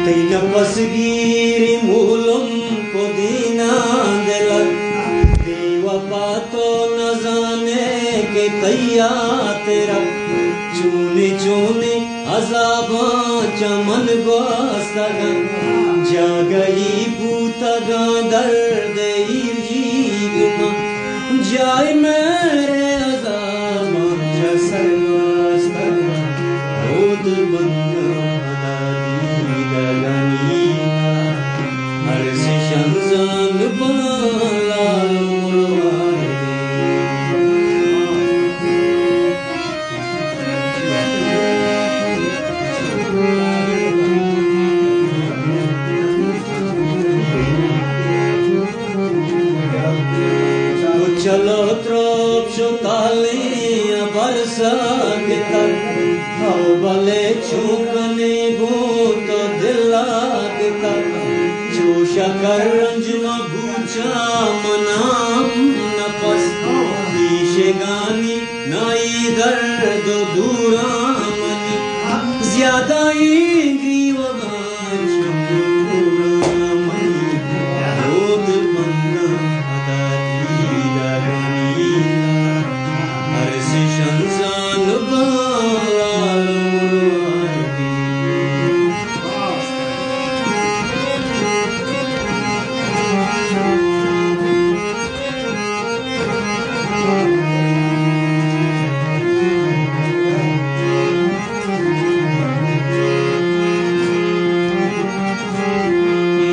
Teina pasgiri mulum podina dela dewa pato न जाने के तैया तेरा चूने चूने अजाबा चमन गोस्तगा जागई बूतगा दर्द इर्जीगमा जाय मेरे अजाबा जसर गोस्तगा रोद बन्ना दादी दगनी हर से शंजान बालाल चलो त्रोप शुताले बरसा के तर हाउ बले चूकने बूत दिला के तर जोशा कर रंजमा बूचा मनाम नपस पीछे गानी नाई दर्द दूरा मनी ज्यादा इंग्री वगान शुक्र मनी रोद बन्ना शंजान बालाल मुरादी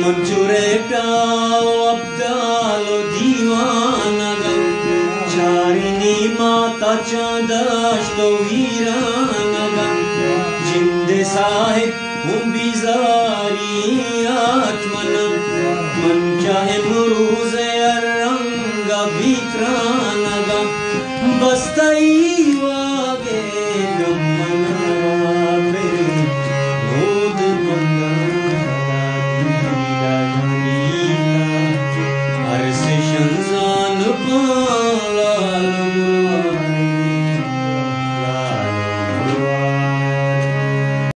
मंजूरे प्याओ अब्दालो दीवाना चारिनी माता चांदाश तो वीरानगा जिंदे साहिब हम बिजारी आत्मना मन चाहे